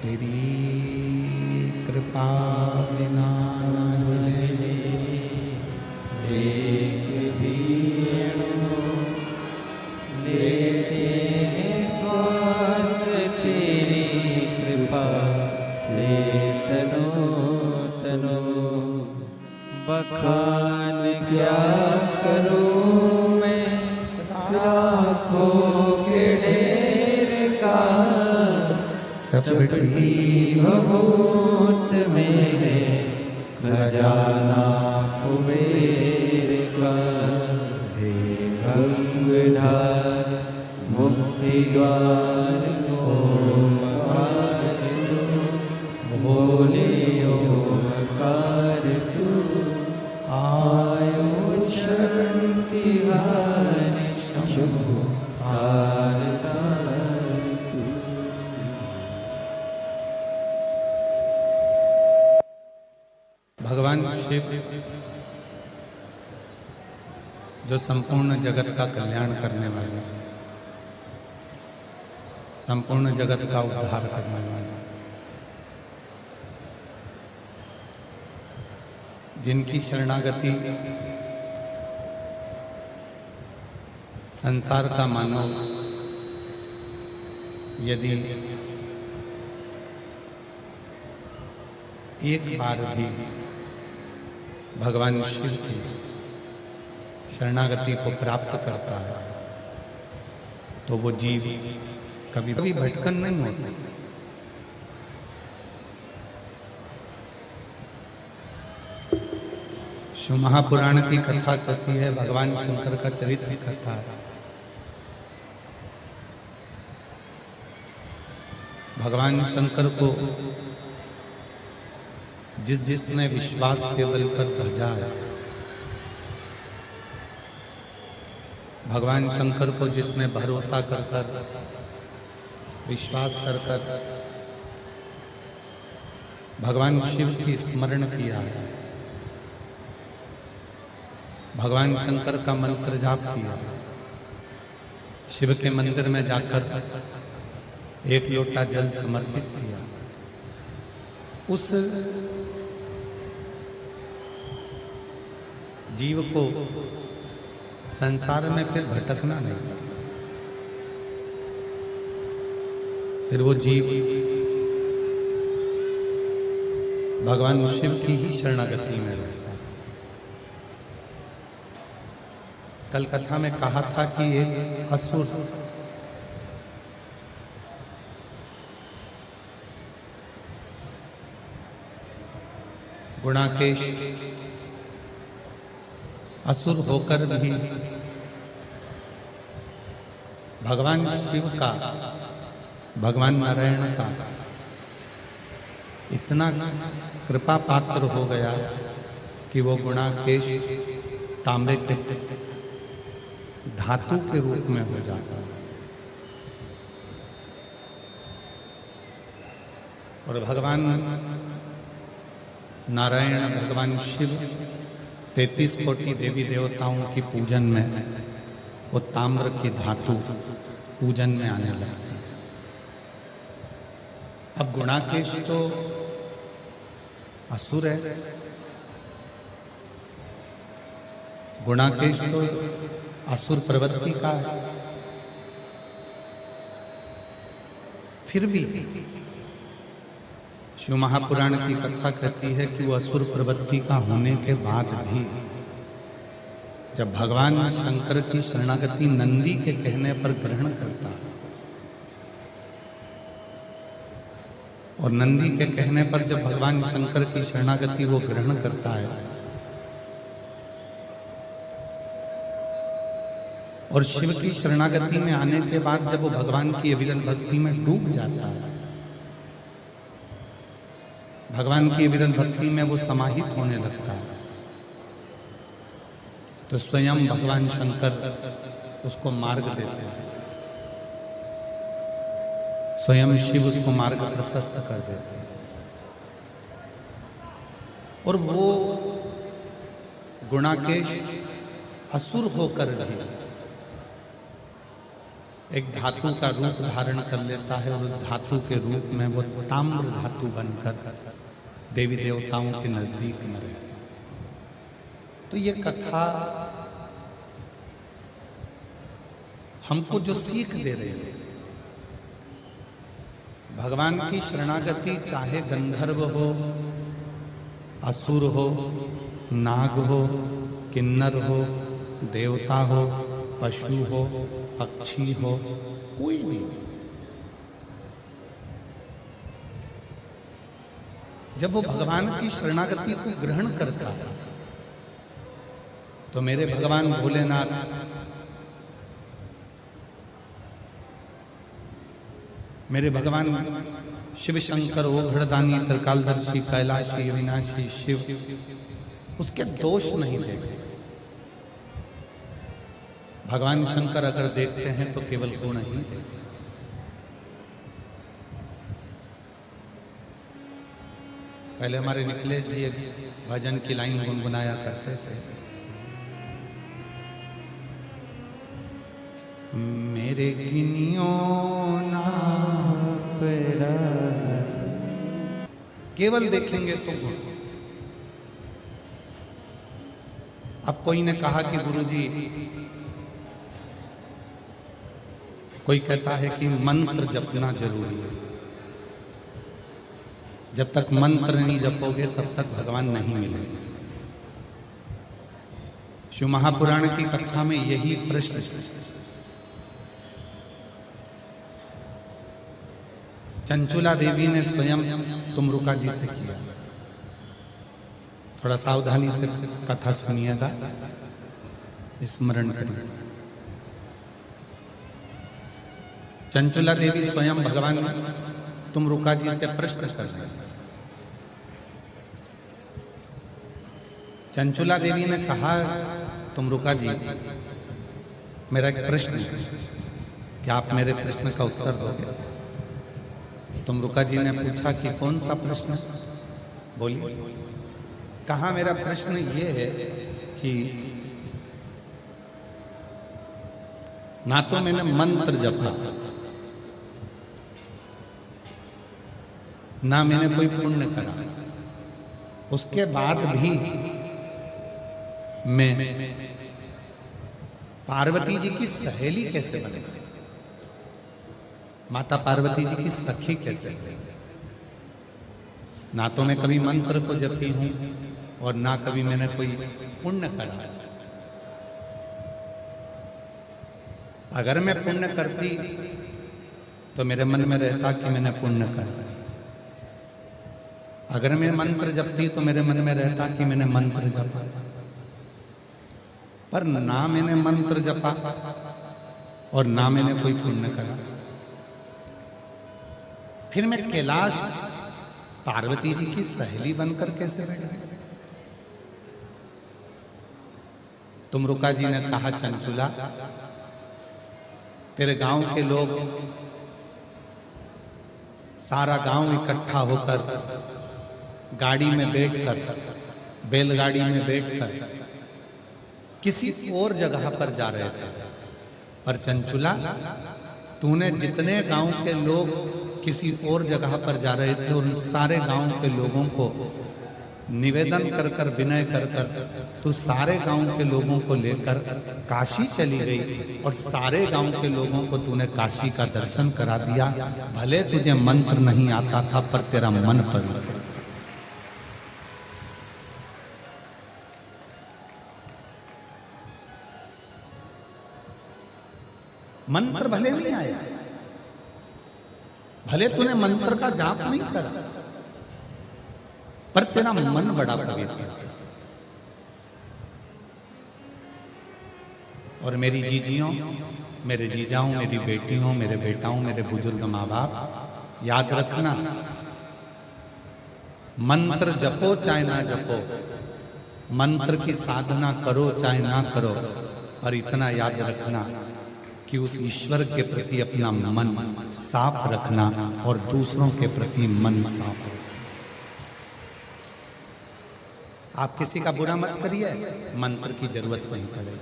तेरी कृपा बिना न हिले एक भी अणु लेते हैं श्वास तेरी कृपा से तनो तनो। बखान क्या करूं मैं लाखों के ढेर का, चपटी भभूत में है खजाना कुबेर का। हे गंगाधर मुक्ति द्वार ओमकार तू, भोले ओमकार तू। आयु शरण तिहार शंभु तार तार तू। भगवान शिव जो संपूर्ण जगत का कल्याण करने वाले, संपूर्ण जगत का उद्धार करने वाले, जिनकी शरणागति संसार का मानव यदि एक बार भी भगवान शिव की शरणागति को प्राप्त करता है तो वो जीव कभी भी भटकन नहीं हो सकता। शिव महापुराण की कथा कहती है, भगवान शंकर का चरित्र कथा है। भगवान शंकर को जिसने विश्वास के बल पर भजा है, भगवान शंकर को जिसने भरोसा कर कर विश्वास कर कर भगवान शिव की स्मरण किया है, भगवान शंकर का मंत्र जाप किया, शिव के मंदिर में जाकर एक लोटा जल समर्पित किया, उस जीव को संसार में फिर भटकना नहीं पड़ता। फिर वो जीव भगवान शिव की ही शरणागति में रहता है। कल कथा में कहा था कि एक असुर गुणाकेश असुर होकर भी भगवान शिव का, भगवान नारायण का इतना कृपा पात्र हो गया कि वो गुणाकेश तांबे के धातु के रूप में हो जाता है और भगवान नारायण, भगवान शिव 33 कोटि देवी देवताओं की पूजन में वो ताम्र की धातु पूजन में आने लगती है। अब गुणाकेश तो असुर है, गुणाकेश तो असुर प्रवृत्ति का है, फिर भी शिव महापुराण की कथा कहती है कि वो असुर प्रवृत्ति का होने के बाद भी जब भगवान शंकर की शरणागति नंदी के कहने पर ग्रहण करता है और नंदी के कहने पर जब भगवान शंकर की शरणागति वो ग्रहण करता है और शिव की शरणागति में आने के बाद जब वो भगवान की अविरल भक्ति में डूब जाता है, भगवान की अविरल भक्ति में वो समाहित होने लगता है, तो स्वयं भगवान शंकर उसको मार्ग देते हैं, स्वयं शिव उसको मार्ग प्रशस्त कर देते हैं और वो गुणाकेश असुर होकर भी एक धातु का रूप धारण कर लेता है और उस धातु के रूप में वो ताम्र धातु बनकर देवी देवताओं के नजदीक में रहता है। तो ये कथा हमको जो सीख दे रही है, भगवान की शरणागति चाहे गंधर्व हो, असुर हो, नाग हो, किन्नर हो, देवता हो, पशु हो, पक्षी हो, कोई भी हो, जब वो भगवान की शरणागति को ग्रहण करता है तो मेरे भगवान भोलेनाथ मेरे भगवान शिव शंकर ओघड़दानी त्रिकालदर्शी कैलाशी अविनाशी शिव उसके दोष नहीं देखते। भगवान शंकर अगर देखते हैं तो केवल गुण ही देखते। पहले हमारे निखिलेश जी एक भजन की लाइन गुनगुनाया करते थे, मेरे गिनियों ना पेरा, केवल देखेंगे तो गुण। अब कोई ने कहा कि गुरुजी, कोई कहता है कि मंत्र जपना जरूरी है, जब तक मंत्र नहीं जपोगे तब तक भगवान नहीं मिलेगा। शिव महापुराण की कथा में यही प्रश्न चंचुला देवी ने स्वयं तुमरुका जी से किया। थोड़ा सावधानी से कथा सुनिएगा, स्मरण करिए। चंचुला देवी स्वयं भगवान तुमरुका जी से प्रश्न कर रहे हैं। चंचुला देवी ने कहा, तुमरुका जी, मेरा एक प्रश्न है, क्या आप मेरे प्रश्न का उत्तर दोगे? तुमरुका जी ने पूछा कि कौन सा प्रश्न? बोलिए। कहा, मेरा प्रश्न ये है कि ना तो मैंने मंत्र जपा, ना मैंने कोई पुण्य करा, उसके बाद भी मैं पार्वती जी की सहेली कैसे बन गई, माता पार्वती जी की सखी कैसे बन गई? ना तो मैं कभी मंत्र को जपती हूं और ना कभी मैंने कोई पुण्य करा। अगर मैं पुण्य करती तो मेरे मन में रहता कि मैंने पुण्य करा, अगर मैं मंत्र जपती तो मेरे मन में रहता कि मैंने मंत्र जपा। पर ना मैंने मंत्र जपा और ना मैंने कोई पुण्य करा, फिर मैं कैलाश पार्वती जी की सहेली बनकर कैसे बैठ गई? तुमरुका जी ने कहा, चंचुला, तेरे गांव के लोग, सारा गांव इकट्ठा होकर गाड़ी में बैठकर, बैलगाड़ी में बैठकर किसी और जगह पर जा रहे थे। पर चंचुला, तूने जितने गांव के लोग किसी और जगह पर जा रहे थे, उन सारे गांव के लोगों को निवेदन कर कर, विनय कर कर तू सारे गांव के लोगों को लेकर काशी चली गई और सारे गांव के लोगों को तूने काशी का दर्शन करा दिया। भले तुझे मंत्र नहीं आता था, पर तेरा मन पवित्र। मंत्र भले नहीं आया, भले तूने मंत्र का जाप नहीं करा, पर तेरा मन बड़ा पवित्र। और मेरी जीजियों, मेरे जीजाओं, मेरी बेटियों, मेरे बेटाओं, मेरे बुजुर्ग माँ बाप, याद रखना, मंत्र जपो चाहे ना जपो, मंत्र की साधना करो चाहे ना करो, पर इतना याद रखना कि उस ईश्वर के प्रति अपना मन साफ रखना और दूसरों के प्रति मन साफ रखना। आप किसी का बुरा मत करिए, मंत्र की जरूरत नहीं पड़ेगी।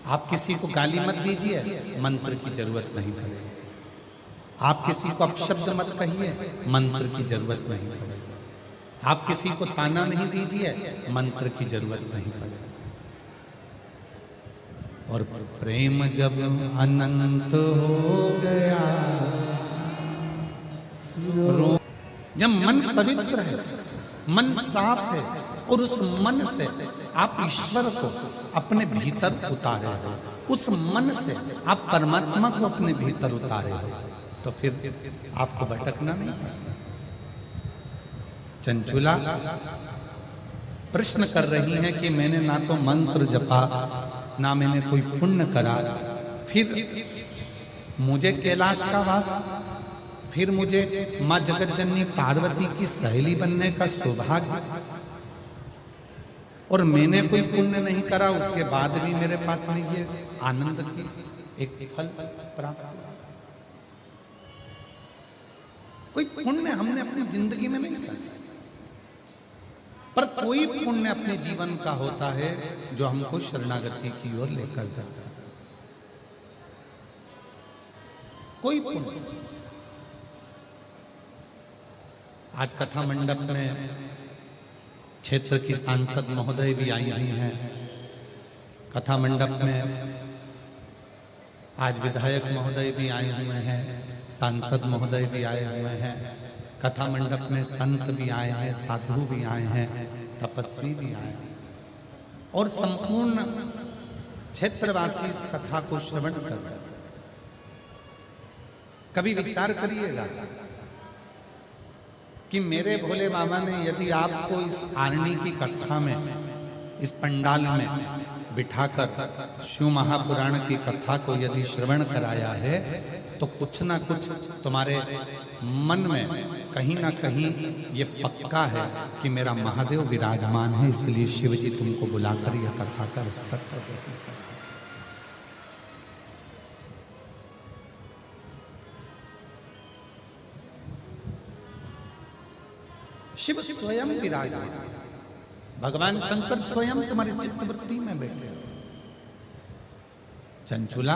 आप किसी को गाली मत दीजिए, मंत्र की जरूरत नहीं पड़ेगी। आप किसी को अपशब्द मत कहिए, मंत्र की जरूरत नहीं पड़ेगी। आप किसी को ताना नहीं दीजिए, मंत्र की जरूरत नहीं पड़ेगी। और प्रेम जब अनंत हो गया, जब मन पवित्र है, मन साफ है, और उस मन से आप ईश्वर को अपने भीतर उतारे हो, उस मन से आप परमात्मा को अपने भीतर उतारे हो, तो फिर आपको भटकना नहीं पड़ेगा। चंचुला प्रश्न कर रही है कि मैंने ना तो मंत्र जपा, ना मैंने कोई पुण्य करा, फिर मुझे कैलाश का वास, फिर मुझे मां जगत जननी पार्वती की सहेली बनने का सौभाग्य, और मैंने कोई पुण्य नहीं करा, उसके बाद भी मेरे पास में ये आनंद की एक फल प्राप्त हुआ। कोई पुण्य हमने अपनी जिंदगी में नहीं करा, पर कोई पुण्य अपने जीवन का होता है जो हमको शरणागति की ओर लेकर जाता है। कोई पुण्य। आज कथा मंडप में क्षेत्र की सांसद महोदय भी आई हुई हैं। कथा मंडप में आज विधायक महोदय भी आए हुए हैं, सांसद महोदय भी आए हुए हैं। कथा मंडप में संत भी आए हैं, साधु भी आए हैं, तपस्वी भी आए हैं, और संपूर्ण क्षेत्रवासी इस कथा को श्रवण कर रहे हैं। कभी विचार करिएगा कि मेरे भोले बाबा ने यदि आपको इस आरणी की कथा में, इस पंडाल में बिठाकर शिव महापुराण की कथा को यदि श्रवण कराया है, तो कुछ ना कुछ तुम्हारे मन में कहीं ना कहीं ये पक्का है कि मेरा महादेव विराजमान है, इसलिए शिव जी तुमको बुलाकर यह कथा का विस्तार कर देते हैं। शिव स्वयं विराजमान, भगवान शंकर स्वयं तुम्हारी चित्त वृत्ति में बैठे। चंचुला,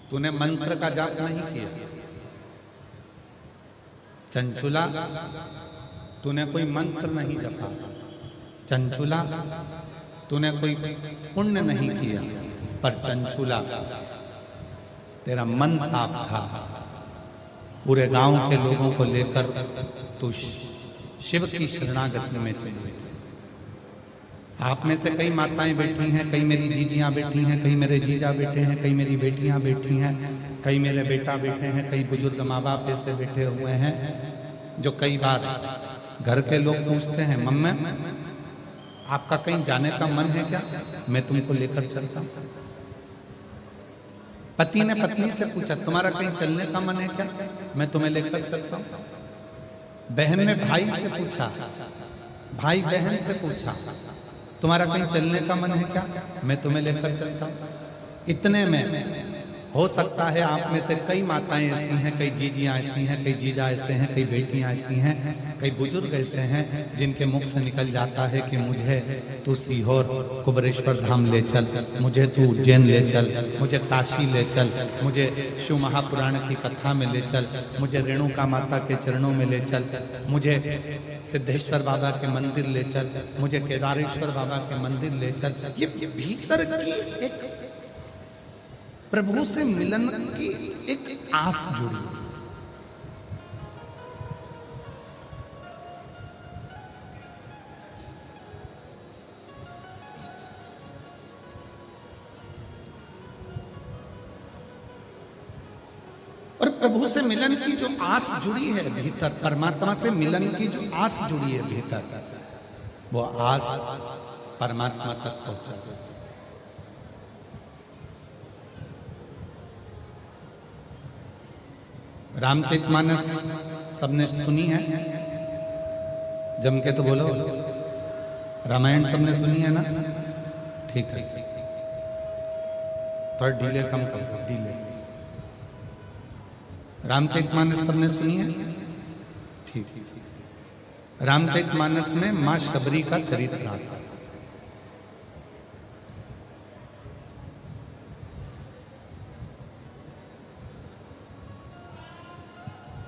तूने मंत्र का जाप नहीं किया। चंचुला, तूने कोई मंत्र नहीं जपा। चंचुला, तूने कोई पुण्य नहीं किया। पर चंचुला, तेरा मन साफ था। पूरे गांव के लोगों को लेकर तू शिव की शरणागति में चली। आप में से कई माताएं बैठी हैं, कई मेरी जीजियां बैठी हैं, कई मेरे जीजा बैठे हैं, कई मेरी बेटियां बैठी हैं, कई मेरे बेटा बैठे हैं, कई बुजुर्ग माँ बाप ऐसे बैठे हुए हैं जो कई बार घर के लोग पूछते हैं, मम्मा आपका कहीं जाने का मन है क्या, मैं तुमको लेकर चलता हूं। पति ने पत्नी से पूछा, तुम्हारा कहीं चलने का मन है क्या, मैं तुम्हें लेकर चलता हूं। बहन ने भाई से पूछा, भाई बहन से पूछा, तुम्हारा कहीं चलने का मन है क्या, मैं तुम्हें लेकर चलता हूं। इतने में हो सकता है आप में से कई माताएं ऐसी हैं, कई जीजियां ऐसी हैं, कई जीजा ऐसे हैं, कई बेटियां ऐसी हैं, कई बुजुर्ग ऐसे हैं जिनके मुख से निकल जाता है कि मुझे तू सीहोर कुबरेश्वर धाम ले चल, मुझे तू उज्जैन ले चल, मुझे काशी ले चल, मुझे शिव महापुराण की कथा में ले चल, मुझे रेणुका माता के चरणों में ले चल, मुझे सिद्धेश्वर बाबा के मंदिर ले चल, मुझे केदारेश्वर बाबा के मंदिर ले चल। ये भीतर की एक प्रभु से मिलन की एक आस जुड़ी। और प्रभु से मिलन की जो आस जुड़ी है भीतर, परमात्मा से मिलन की जो आस जुड़ी है भीतर, वो आस परमात्मा तक पहुंचा देती है। रामचरितमानस सबने सुनी है, जम के तो बोलो। रामायण सबने सुनी है ना, ठीक है, थोड़ा डीले कम कर दो, डीले। रामचरितमानस सबने सुनी है, ठीक। रामचरितमानस में मां शबरी का चरित्र आता है।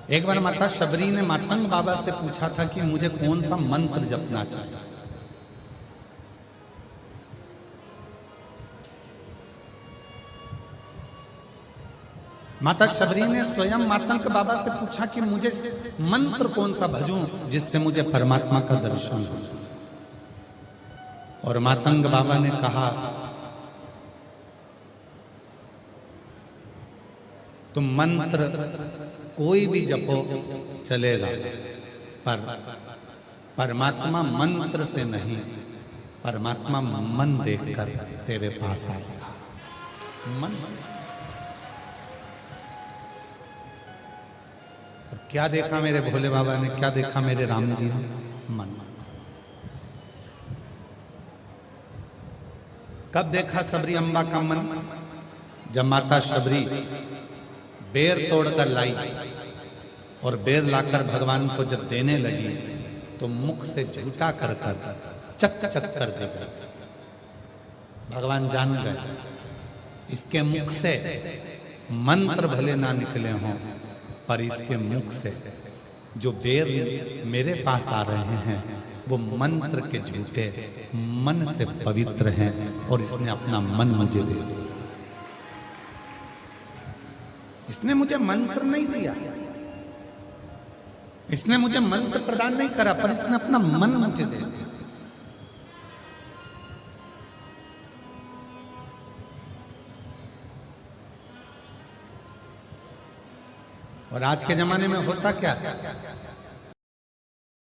एक बार माता शबरी ने मातंग बाबा से पूछा था कि मुझे कौन सा मंत्र जपना चाहिए। माता शबरी ने स्वयं मातंग बाबा से पूछा कि मुझे मंत्र कौन सा भजूं जिससे मुझे परमात्मा का दर्शन हो। और मातंग बाबा ने कहा, तुम मंत्र कोई भी जपो चलेगा, पर परमात्मा मंत्र से नहीं, परमात्मा मन देखकर तेरे पास आएगा। मन। और क्या देखा मेरे भोले बाबा ने, क्या देखा मेरे राम जी ने? मन। कब देखा सबरी अम्बा का मन? जब माता शबरी बेर तोड़कर लाई और बेर लाकर भगवान को जब देने लगी तो मुख से झूठा कर कर चक चक कर देगा। भगवान जान गए इसके मुख से मंत्र भले ना निकले हों, पर इसके मुख से जो बेर मेरे पास आ रहे हैं वो मंत्र के झूठे मन से पवित्र हैं और इसने अपना मन मुझे दे दिया। इसने मुझे मंत्र नहीं दिया, इसने मुझे मंत्र प्रदान नहीं करा, पर इसने अपना मन मुझे दे दिया। और आज के जमाने में होता क्या है,